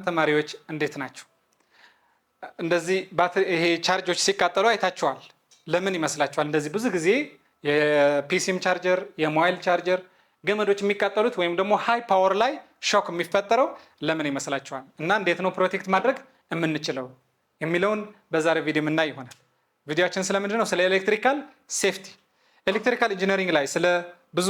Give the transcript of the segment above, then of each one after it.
ተማሪዎች እንዴት ናችሁ? እንደዚህ ባትሪ ይሄ ቻርጆች ሲቃጠሉ አይታችኋል። ለምን ይመስላችኋል? እንደዚህ ብዙ ጊዜ የፒሲም ቻርጀር የሞባይል ቻርጀር ገመዶች የሚቃጠሉት ወይም ደግሞ ሃይ ፓወር ላይ ሾክ የሚፈጠረው ለምን ይመስላችኋል? እና እንዴት ነው ፕሮቴክት ማድረግ የምንችለው የሚለውን በዛሬ ቪዲዮ የምናይ ይሆናል። ቪዲዮአችን ስለምንድን ነው? ስለ ኤሌክትሪካል ሴፍቲ ኤሌክትሪካል ኢንጂነሪንግ ላይ ስለ ብዙ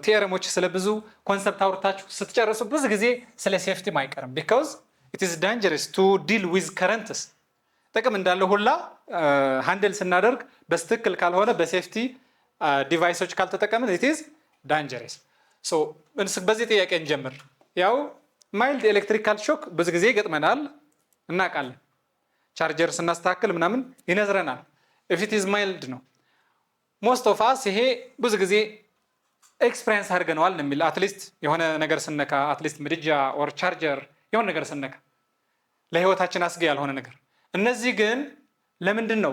ቲዮረሞች ስለ ብዙ ኮንሰፕት አውርታችሁ ስትጨርሱ ብዙ ጊዜ ስለ ሴፍቲ አይቀርም። ቢኮዝ ኢት ኢዝ ዳንጀረስ ቱ ዲል ዊዝ ከረንትስ። ጥቅም እንዳለው ሁላ ሃንድል ስናደርግ በስትክክል ካልሆነ በሴፍቲ ዲቫይሶች ካልተጠቀምን ኢት ኢዝ ዳንጀረስ። ሶ በዚህ ጥያቄ እንጀምር። ያው ማይልድ ኤሌክትሪካል ሾክ ብዙ ጊዜ ይገጥመናል እናውቃለን። ቻርጀር ስናስተካክል ምናምን ይነዝረናል። ኢፍ ኢት ኢዝ ማይልድ ነው። ሞስት ኦፍ አስ ይሄ ብዙ ጊዜ ኤክስፒሪየንስ አድርገነዋል ነው የሚል አትሊስት የሆነ ነገር ስነካ አትሊስት ምድጃ ኦር ቻርጀር የሆነ ነገር ስነካ ለህይወታችን አስጊ ያልሆነ ነገር። እነዚህ ግን ለምንድን ነው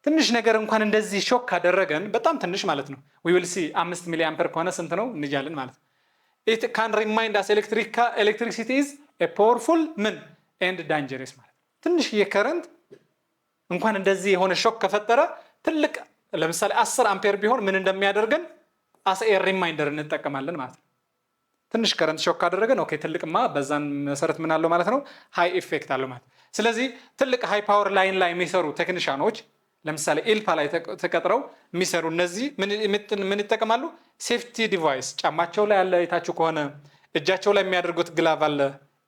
ትንሽ ነገር እንኳን እንደዚህ ሾክ ካደረገን በጣም ትንሽ ማለት ነው we will see 5 ሚሊ አምፔር ከሆነ ስንት ነው እንጃለን ማለት ነው። it can remind us electricity is a powerful ምን and dangerous ማለት ትንሽ የከረንት እንኳን እንደዚህ የሆነ ሾክ ከፈጠረ ትልቅ ለምሳሌ 10 አምፔር ቢሆን ምን እንደሚያደርገን as a reminder እንጠቀማለን ማለት ነው። ትንሽ ከረንት ሾክ ካደረገን ኦኬ ትልቅማ በዛን መሰረት ምን አለው ማለት ነው ሃይ ኢፌክት አለው ማለት። ስለዚህ ትልቅ ሃይ ፓወር ላይን ላይ የሚሰሩ ቴክኒሻኖች ለምሳሌ ኤልፓ ላይ ተቀጥረው የሚሰሩ እነዚህ ምን ይጠቀማሉ? ሴፍቲ ዲቫይስ ጫማቸው ላይ ያለ የታችሁ ከሆነ እጃቸው ላይ የሚያደርጉት ግላቭ አለ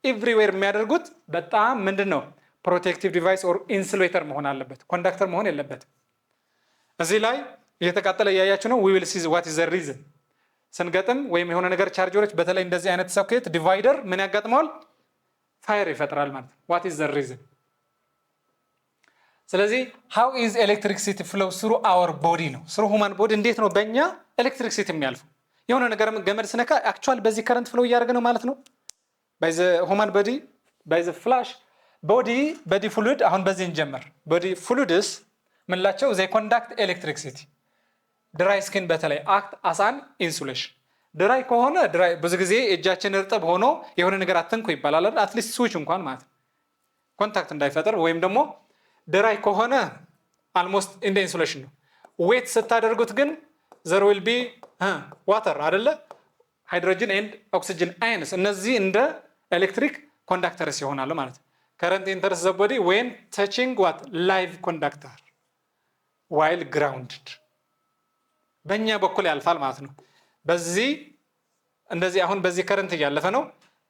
ኤቭሪዌር የሚያደርጉት በጣም ምንድነው ፕሮቴክቲቭ ዲቫይስ ኦር ኢንሱሌተር መሆን አለበት፣ ኮንዳክተር መሆን የለበትም። እዚህ ላይ እየተቃጠለ እያያችሁ ነው። we will see what is the reason ስንገጥም ወይም የሆነ ነገር ቻርጀሮች በተለይ እንደዚህ አይነት ሶኬት ዲቫይደር ምን ያጋጥመዋል? ፋየር ይፈጥራል ማለት ነው። what is the reason? ስለዚህ how is electricity flow through our body ነው through human body እንዴት ነው በእኛ ኤሌክትሪክሲቲ የሚያልፈው? የሆነ ነገር ገመድ ስነካ አክቹዋሊ በዚህ ከረንት ፍሎ እያደረገ ነው ማለት ነው። by the human body by the flash body fluid አሁን በዚህ እንጀምር። body fluids ምንላቸው they conduct electricity ድራይ ስኪን በተለይ አክት as an insulation ድራይ ከሆነ ድራይ ብዙ ጊዜ እጃችን እርጥብ ሆኖ የሆነ ነገር አትንኩ ይባላል አይደል? አትሊስት ስዊች እንኳን ማለት ኮንታክት እንዳይፈጠር ወይም ደግሞ ድራይ ከሆነ almost in the insulation ነው። ዌት ስታደርጉት ግን there will be water አይደለ? ሃይድሮጅን and oxygen ions እነዚህ እንደ ኤሌክትሪክ ኮንዳክተርስ ይሆናሉ ማለት ነው። current enters the body when touching what live conductor while grounded በእኛ በኩል ያልፋል ማለት ነው። በዚህ እንደዚህ አሁን በዚህ ከረንት እያለፈ ነው።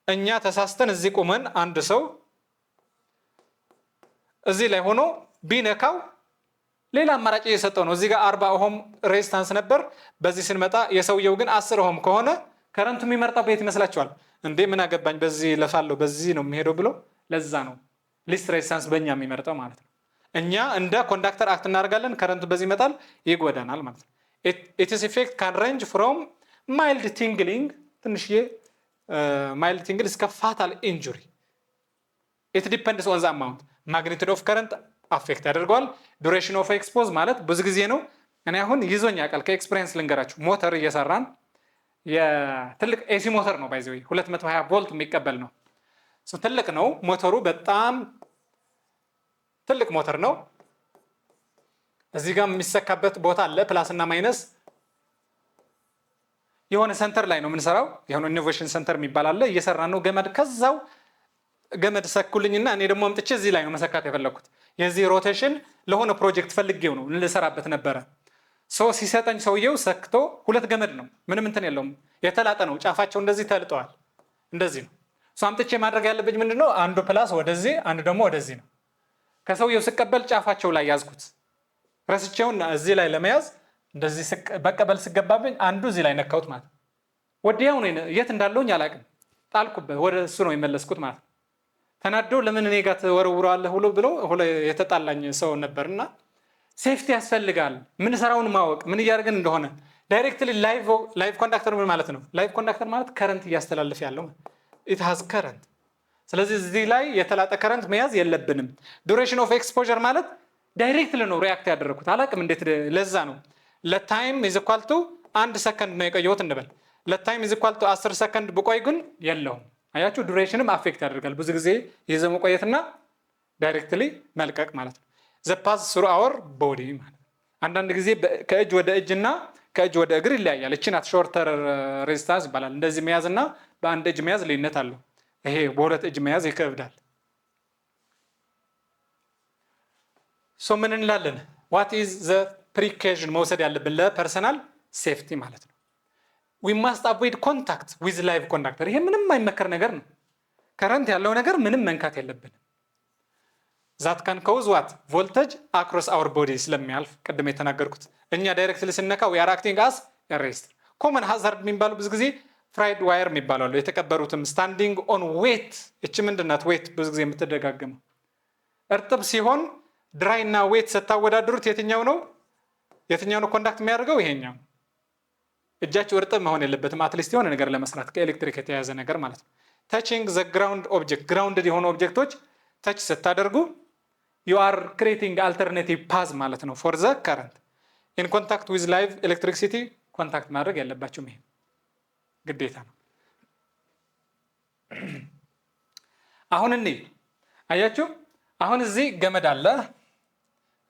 እኛ ተሳስተን እዚህ ቆመን አንድ ሰው እዚህ ላይ ሆኖ ቢነካው ሌላ አማራጭ እየሰጠው ነው። እዚህ ጋር 40 ኦህም ሬዚስታንስ ነበር። በዚህ ስንመጣ የሰውየው ግን 10 ኦህም ከሆነ ከረንቱ የሚመርጣው ቤት ይመስላችኋል እንዴ? ምን አገባኝ በዚህ ለፋለው በዚህ ነው የሚሄደው ብሎ ለዛ ነው ሊስት ሬዚስታንስ በእኛ የሚመርጠው ማለት ነው። እኛ እንደ ኮንዳክተር አክት እናደርጋለን። ከረንቱ በዚህ ይመጣል ይጎዳናል ማለት ነው። its effect can range from mild tingling ትንሽዬ mild tingle እስከ fatal injury. it depends on the amount magnitude of current affect ያደርገዋል። duration of expose ማለት ብዙ ጊዜ ነው። እኔ አሁን ይዞኝ ያውቃል ከኤክስፒሪየንስ ልንገራችሁ። ሞተር እየሰራን የትልቅ ኤሲ ሞተር ነው ባይዘው 220 ቮልት የሚቀበል ነው። ትልቅ ነው ሞተሩ፣ በጣም ትልቅ ሞተር ነው። እዚህ ጋር የሚሰካበት ቦታ አለ ፕላስ እና ማይነስ። የሆነ ሰንተር ላይ ነው የምንሰራው። የሆነ ኢኖቬሽን ሰንተር የሚባል አለ። እየሰራን ነው ገመድ ከዛው ገመድ ሰኩልኝና እኔ ደግሞ አምጥቼ እዚህ ላይ ነው መሰካት የፈለኩት። የዚህ ሮቴሽን ለሆነ ፕሮጀክት ፈልጌው ነው ልሰራበት ነበረ። ሲሰጠኝ ሰውየው ሰክቶ ሁለት ገመድ ነው ምንም እንትን የለውም የተላጠ ነው። ጫፋቸው እንደዚህ ተልጠዋል። እንደዚህ ነው አምጥቼ ማድረግ ያለብኝ ምንድነው አንዱ ፕላስ ወደዚህ አንዱ ደግሞ ወደዚህ ነው። ከሰውየው ስቀበል ጫፋቸው ላይ ያዝኩት ረስቼውን እዚህ ላይ ለመያዝ እንደዚህ በቀበል ስገባብኝ አንዱ እዚህ ላይ ነካውት ማለት ወዲያው ነው የት እንዳለውኝ አላቅም ጣልኩበት ወደ እሱ ነው የመለስኩት ማለት ተናዶ ለምን እኔ ጋር ተወረውራለህ ብሎ የተጣላኝ ሰው ነበርና ሴፍቲ ያስፈልጋል። ምን ሰራውን ማወቅ ምን ያርገን እንደሆነ ዳይሬክትሊ ላይቭ ኮንዳክተር ምን ማለት ነው? ላይቭ ኮንዳክተር ማለት ከረንት እያስተላልፍ ያለው it has current። ስለዚህ እዚህ ላይ የተላጠ ከረንት መያዝ የለብንም። duration of exposure ማለት ዳይሬክትሊ ነው ሪአክት ያደረኩት አላቅም እንዴት ለዛ ነው ለታይም is equal to 1 ሰከንድ ነው የቆየሁት እንበል ለታይም is equal to 10 ሰከንድ ብቆይ ግን የለውም አያችሁ ዱሬሽንም አፌክት ያደርጋል ብዙ ጊዜ ይዘው መቆየትና ዳይሬክትሊ መልቀቅ ማለት ነው the pass through our body ማለት አንዳንድ ጊዜ ከእጅ ወደ እጅና ከእጅ ወደ እግር ይለያያል እቺ ናት ሾርተር ሬዚስታንስ ይባላል እንደዚህ መያዝና በአንድ እጅ መያዝ ልዩነት አለው ይሄ በሁለት እጅ መያዝ ይከብዳል ሶ ምን እንላለን what is the precaution መውሰድ ያለብን ለፐርሰናል ሴፍቲ ማለት ነው we must avoid contact with live conductor ይሄ ምንም የማይመከር ነገር ነው ከረንት ያለው ነገር ምንም መንካት የለብንም that can cause what voltage across our body ስለሚያልፍ ቀደም የተናገርኩት እኛ ዳይሬክትሊ ስነካ we are acting as a resistor common hazard የሚባሉ ብዙ ጊዜ fried wire የሚባሉ የተቀበሩትም standing on weight እቺ ምንድናት weight ብዙ ጊዜ የምትደጋገመው እርጥብ ሲሆን ድራይ እና weight ስታወዳድሩት የትኛው ነው ኮንዳክት የሚያደርገው ይሄኛው እጃችሁ እርጥብ መሆን የለበትም አትሊስት የሆነ ነገር ለመስራት ከኤሌክትሪክ የተያዘ ነገር ማለት ነው touching the ground object grounded የሆኑ ኦብጀክቶች touch ስታደርጉ you are creating alternative path ማለት ነው for the current in contact with live electricity contact ማድረግ ያለባችሁም ይሄ ግዴታ ነው አሁን እኔ አያችሁ አሁን እዚህ ገመድ አለ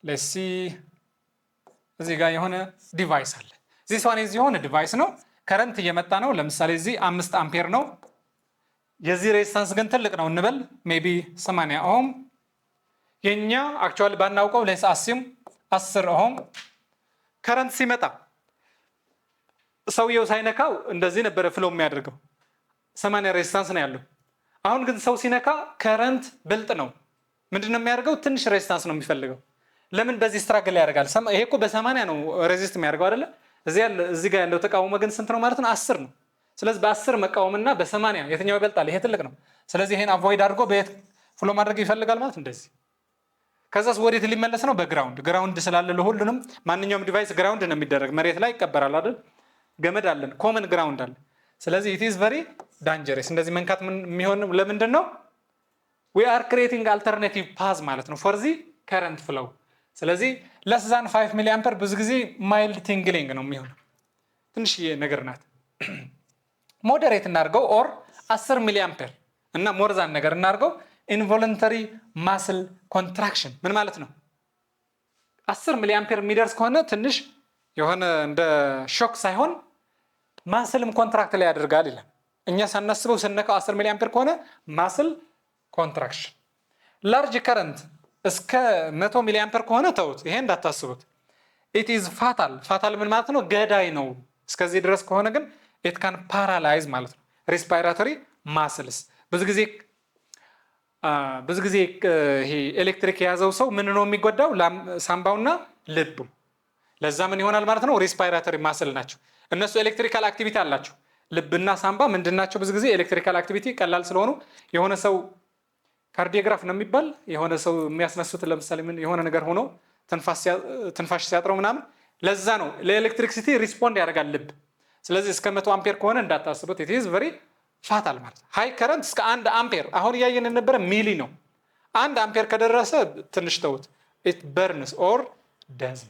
let's see እዚህ ጋር የሆነ ዲቫይስ አለ this one is የሆነ ዲቫይስ ነው ከረንት እየመጣ ነው ለምሳሌ እዚህ 5 አምፔር ነው የዚህ ሬዚስታንስ ግን ትልቅ ነው እንበል ሜቢ 80 ኦህም የኛ አክቹአሊ ባናውቀው let's assume 10 ኦህም ከረንት ሲመጣ ሰውየው ሳይነካው እንደዚህ ነበር ፍሎ የሚያደርገው 80 ሬዚስታንስ ነው ያለው አሁን ግን ሰው ሲነካ ከረንት ብልጥ ነው ምንድነው የሚያደርገው ትንሽ ሬዚስታንስ ነው የሚፈልገው ለምን በዚህ ስትራግል ያደርጋል ይሄ እኮ በ80 ነው ሬዚስት የሚያደርገው አይደለ እዚህ ጋር ያለው ተቃውሞ ግን ስንት ነው ማለት ነው 10 ነው ስለዚህ በ10 መቃወምና በ80 የትኛው ይበልጣል ይሄ ትልቅ ነው ስለዚህ ይሄን አቮይድ አድርጎ በየት ፍሎ ማድረግ ይፈልጋል ማለት እንደዚህ ከዛስ ወዴት ሊመለስ ነው በግራውንድ ስላለ ለሁሉንም ማንኛውም ዲቫይስ ግራውንድ ነው የሚደረግ መሬት ላይ ይቀበራል አይደል ገመድ አለን ኮመን ግራውንድ አለ ስለዚህ it is very dangerous እንደዚህ መንካት የሚሆን ለምንድን ነው we are creating alternative path ማለት ነው for the current flow ስለዚህ less than 5 ሚሊ አምፔር ብዙ ጊዜ mild tingling ነው የሚሆነው ትንሽ ነገር ናት ሞዴሬት እናርገው ኦር 10 ሚሊ አምፔር እና ሞር ዛን ነገር እናርገው involuntary muscle contraction ምን ማለት ነው 10 ሚሊ አምፔር የሚደርስ ከሆነ ትንሽ የሆነ እንደ ሾክ ሳይሆን ማስልም ኮንትራክት ላይ ያደርጋል ይላል እኛ ሳናስበው ስነካው 10 ሚሊ አምፔር ከሆነ ማስል ኮንትራክሽን ላርጅ ከረንት እስከ 100 ሚሊ አምፔር ከሆነ ተውት ይሄ እንዳታስቡት it is fatal ምን ማለት ነው ገዳይ ነው እስከዚህ ድረስ ከሆነ ግን it can paralyze ማለት ነው respiratory muscles ብዙ ጊዜ ይሄ ኤሌክትሪክ የያዘው ሰው ምን ነው የሚጎዳው ሳምባውና ልቡ ለዛ ምን ይሆናል ማለት ነው respiratory muscle ናቸው እነሱ ኤሌክትሪካል አክቲቪቲ አላቸው ልብና ሳምባ ምንድናቸው ብዙ ጊዜ ኤሌክትሪካል አክቲቪቲ ቀላል ስለሆኑ የሆነ ሰው ካርዲዮግራፍ ነው የሚባል የሆነ ሰው የሚያስነሱት ለምሳሌ ምን የሆነ ነገር ሆኖ ትንፋሽ ሲያጥረው ምናምን ለዛ ነው ለኤሌክትሪክሲቲ ሪስፖንድ ያደርጋል ልብ ስለዚህ እስከ 100 አምፔር ከሆነ እንዳታስቡት it is very fatal ማለት ሃይ ከረንት እስከ 1 አምፔር አሁን ያየን ነበር ሚሊ ነው 1 አምፔር ከደረሰ ትንሽ ተውት it burns or does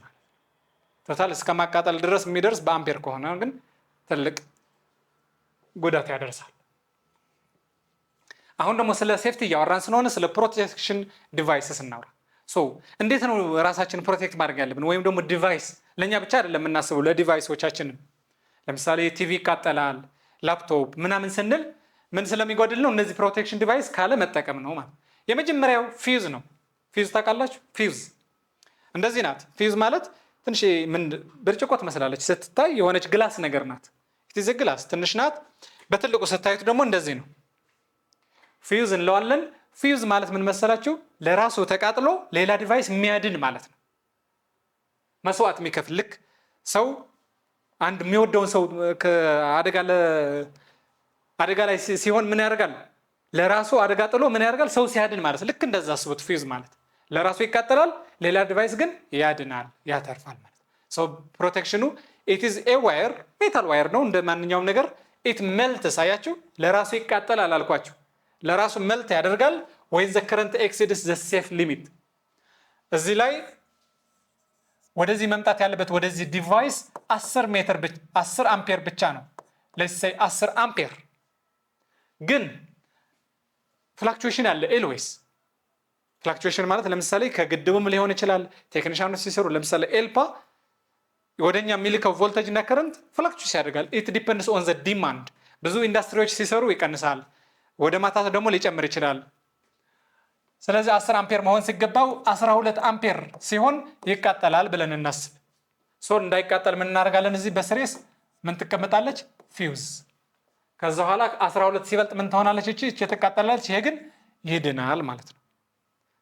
ቶታል እስከ ማቃጠል ድረስ የሚደርስ በአምፔር ከሆነ ግን ትልቅ ጉዳት ያደርሳል አሁን ደግሞ ስለ ሴፍቲ ያወራን ስለሆነ ስለ ፕሮቴክሽን ዲቫይስስ እናውራ እንዴት ነው ራሳችንን ፕሮቴክት ማድረግ ያለብን ወይም ደግሞ ዲቫይስ ለኛ ብቻ አይደለም እናስበው ለዲቫይሶቻችን ለምሳሌ ቲቪ ይቃጠላል ላፕቶፕ ምናምን ስንል ምን ስለሚጎድል ነው እነዚህ ፕሮቴክሽን ዲቫይስ ካለ መጠቀም ነው ማለት የመጀመሪያው ፊውዝ ነው ፊውዝ ታውቃላችሁ ፊውዝ እንደዚህ ናት ፊውዝ ማለት ትንሽ ምን ብርጭቆ ትመስላለች ስትታይ የሆነች ግላስ ነገር ናት እዚህ ግላስ ትንሽ ናት በትልቁ ስታዩት ደግሞ እንደዚህ ነው ፊውዝ እንለዋለን ፊውዝ ማለት ምን መሰላችሁ ለራሱ ተቃጥሎ ሌላ ዲቫይስ የሚያድን ማለት ነው መስዋዕት የሚከፍል ልክ ሰው አንድ የሚወደውን ሰው አደጋ ላይ ሲሆን ምን ያደርጋል ለራሱ አደጋ ጥሎ ምን ያደርጋል ሰው ሲያድን ማለት ልክ እንደዛ አስቡት ፊውዝ ማለት ለራሱ ይቃጠላል ሌላ ዲቫይስ ግን ያድናል ያተርፋል ማለት ፕሮቴክሽኑ it is a wire metal wire ነው እንደ ማንኛውም ነገር it melts አያችሁ ለራሱ ይቃጠላል አልኳችሁ ለራሱ መልት ያደርጋል when the current exceeds the safe limit እዚህ ላይ ወደዚህ መምጣት ያለበት ወደዚህ ዲቫይስ 10 አምፔር ብቻ ነው let's say 10 አምፔር ግን ፍላክቹዌሽን አለ ኤልዌይስ። ፍላክቹዌሽን ማለት ለምሳሌ ከግድቡም ሊሆን ይችላል። ቴክኒሻኖች ሲሰሩ ለምሳሌ ኤልፓ ወደኛ የሚልከው ቮልቴጅ እና ከረንት ፍላክቹዌት ያደርጋል። ኢት ዲፔንድስ ኦን ዘ ዲማንድ። ብዙ ኢንዱስትሪዎች ሲሰሩ ይቀንሳል፣ ወደ ማታ ደግሞ ሊጨምር ይችላል። ስለዚህ 10 አምፔር መሆን ሲገባው 12 አምፔር ሲሆን ይቃጠላል ብለን እናስብ። ሶል እንዳይቃጠል ምን እናደርጋለን? እዚህ በስሬስ ምን ትቀመጣለች? ፊውዝ። ከዛ በኋላ 12 ሲበልጥ ምን ትሆናለች? እቺ ትቃጠላለች። ይሄ ግን ይድናል ማለት ነው።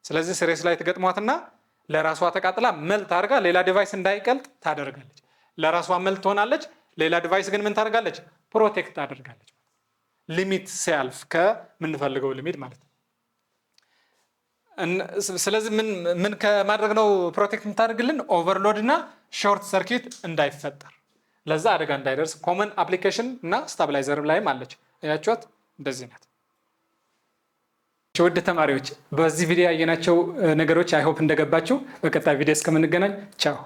ስለዚህ ስሬስ ላይ ትገጥሟትና ለራሷ ተቃጥላ መልት አድርጋ ሌላ ዲቫይስ እንዳይቀልጥ ታደርጋለች። ለራሷ መልት ትሆናለች። ሌላ ዲቫይስ ግን ምን ታደርጋለች? ፕሮቴክት ታደርጋለች። ሊሚት ሲያልፍ ከምንፈልገው ሊሚት ማለት ነው። ስለዚህ ምን ከማድረግ ነው ፕሮቴክት የምታደርግልን? ኦቨርሎድ እና ሾርት ሰርኪት እንዳይፈጠር፣ ለዛ አደጋ እንዳይደርስ። ኮመን አፕሊኬሽን እና ስታብላይዘር ላይም አለች። ያያችኋት እንደዚህ ናት። ውድ ተማሪዎች በዚህ ቪዲዮ ያየናቸው ነገሮች አይሆፕ እንደገባችሁ። በቀጣይ ቪዲዮ እስከምንገናኝ ቻው።